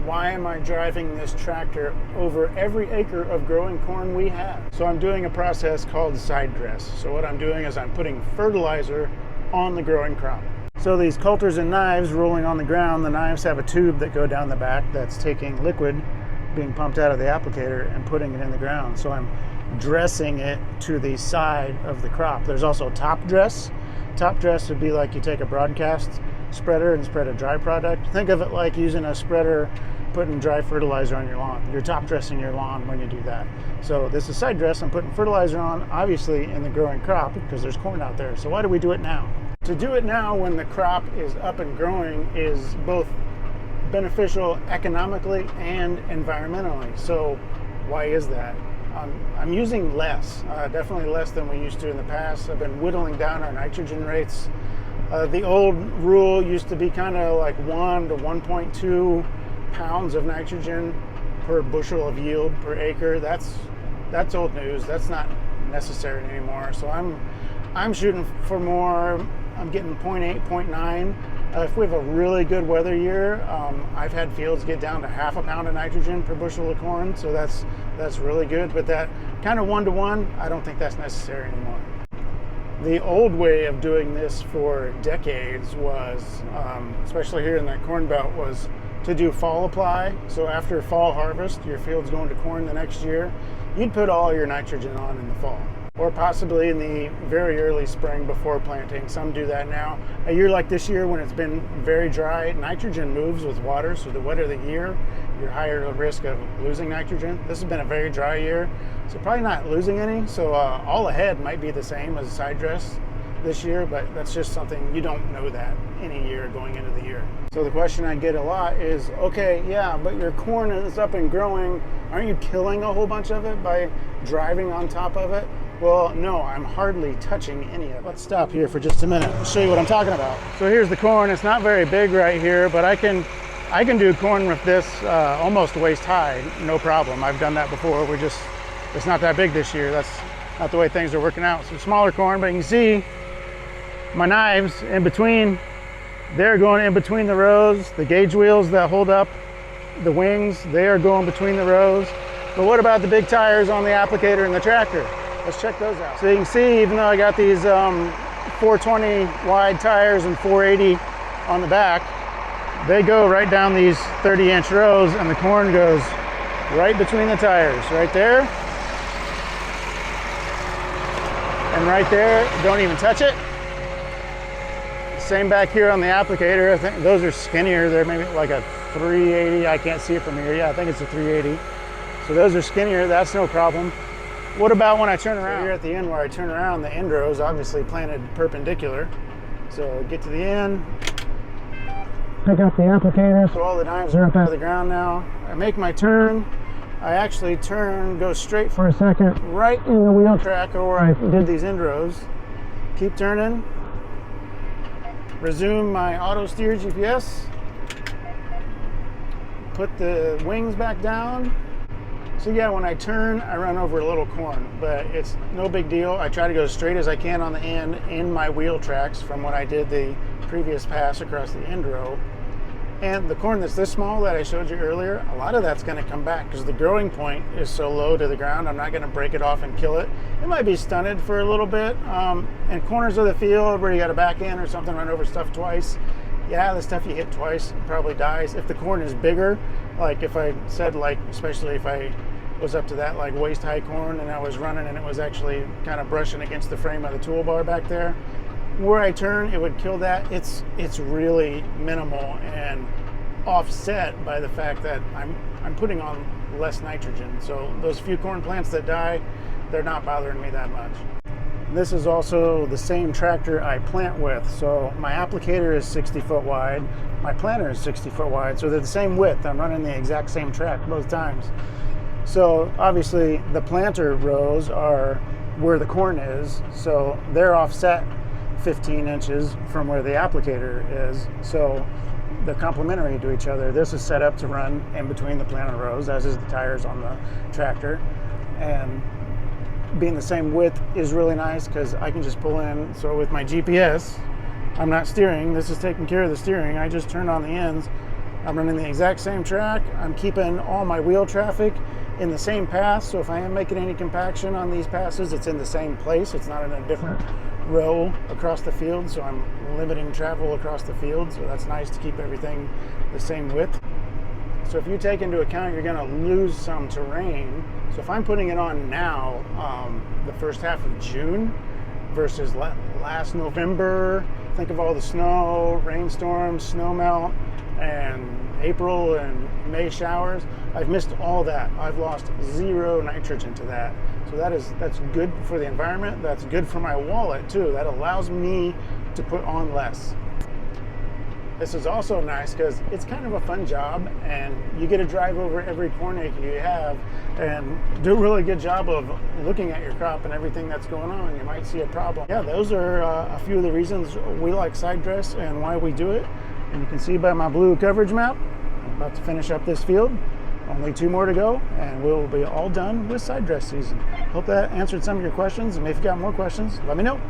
why am I driving this tractor over every acre of growing corn we have? So I'm doing a process called side dress. So what I'm doing is I'm putting fertilizer on the growing crop. So these coulters and knives rolling on the ground, the knives have a tube that go down the back that's taking liquid being pumped out of the applicator and putting it in the ground. So I'm dressing it to the side of the crop. There's also top dress. Top dress would be like you take a broadcast spreader and spread a dry product. Think of it like using a spreader, putting dry fertilizer on your lawn. You're top dressing your lawn when you do that. So this is side dress. I'm putting fertilizer on, obviously in the growing crop because there's corn out there. So why do we do it now? To do it now when the crop is up and growing is both beneficial economically and environmentally. So why is that? I'm using less, definitely less than we used to in the past. I've been whittling down our nitrogen rates. The old rule used to be kind of like 1 to 1.2 pounds of nitrogen per bushel of yield per acre. That's old news. That's not necessary anymore. So I'm shooting for more. I'm getting 0.8, 0.9. If we have a really good weather year, I've had fields get down to half a pound of nitrogen per bushel of corn, so that's really good. But that kind of 1-to-1, I don't think that's necessary anymore. The old way of doing this for decades was, especially here in that corn belt, was to do fall apply. So after fall harvest, your field's going to corn the next year, you'd put all your nitrogen on in the fall. Or possibly in the very early spring before planting. Some do that now. A year like this year when it's been very dry, nitrogen moves with water, so the wetter the year, you're higher at risk of losing nitrogen. This has been a very dry year, so probably not losing any. So all ahead might be the same as side dress this year, but that's just something you don't know that any year going into the year. So the question I get a lot is, okay, yeah, but your corn is up and growing. Aren't you killing a whole bunch of it by driving on top of it? Well, no, I'm hardly touching any of it. Let's stop here for just a minute and show you what I'm talking about. So here's the corn. It's not very big right here, but I can do corn with this almost waist high, no problem. I've done that before. It's not that big this year. That's not the way things are working out. Some smaller corn, but you can see my knives in between. They're going in between the rows. The gauge wheels that hold up the wings, they are going between the rows. But what about the big tires on the applicator and the tractor? Let's check those out. So you can see, even though I got these 420 wide tires and 480 on the back, they go right down these 30-inch rows, and the corn goes right between the tires, right there. And right there, don't even touch it. Same back here on the applicator. I think those are skinnier. They're maybe like a 380. I can't see it from here. Yeah, I think it's a 380. So those are skinnier. That's no problem. What about when I turn around? So here at the end where I turn around, the end row is obviously planted perpendicular. So get to the end, pick up the applicator. So all the knives are up out of the ground now. I make my turn. I actually turn, go straight for a second, right in the wheel track where I did these end rows. Keep turning. Resume my auto steer GPS. Put the wings back down. So yeah, when I turn, I run over a little corn, but it's no big deal. I try to go as straight as I can on the end in my wheel tracks from when I did the previous pass across the end row. And the corn that's this small that I showed you earlier, a lot of that's going to come back because the growing point is so low to the ground. I'm not going to break it off and kill it. It might be stunted for a little bit. And corners of the field where you got a back end or something, run over stuff twice. Yeah, the stuff you hit twice probably dies. If the corn is bigger, like if I said, like, especially if I was up to that like waist high corn and I was running and it was actually kind of brushing against the frame of the toolbar back there, where I turn, it would kill that. It's really minimal and offset by the fact that I'm putting on less nitrogen. So those few corn plants that die, they're not bothering me that much. This is also the same tractor I plant with. So my applicator is 60 foot wide, my planter is 60 foot wide, so they're the same width. I'm running the exact same track both times. So obviously the planter rows are where the corn is, so they're offset 15 inches from where the applicator is. So they're complementary to each other. This is set up to run in between the planter rows, as is the tires on the tractor. And being the same width is really nice because I can just pull in. So with my GPS, I'm not steering. This is taking care of the steering. I just turn on the ends, I'm running the exact same track. I'm keeping all my wheel traffic in the same path, so if I am making any compaction on these passes, it's in the same place. It's not in a different row across the field, so I'm limiting travel across the field, so that's nice to keep everything the same width. So if you take into account you're going to lose some terrain, so if I'm putting it on now, the first half of June versus last November, think of all the snow, rainstorms, snow melt, and April and May showers. I've missed all that. I've lost 0 nitrogen to that. So that's good for the environment. That's good for my wallet too. That allows me to put on less. This is also nice because it's kind of a fun job, and you get to drive over every corn acre you have and do a really good job of looking at your crop and everything that's going on. You might see a problem. Yeah, those are a few of the reasons we like side dress and why we do it. And you can see by my blue coverage map, I'm about to finish up this field. Only 2 more to go, and we'll be all done with side dress season. Hope that answered some of your questions, and if you've got more questions, let me know.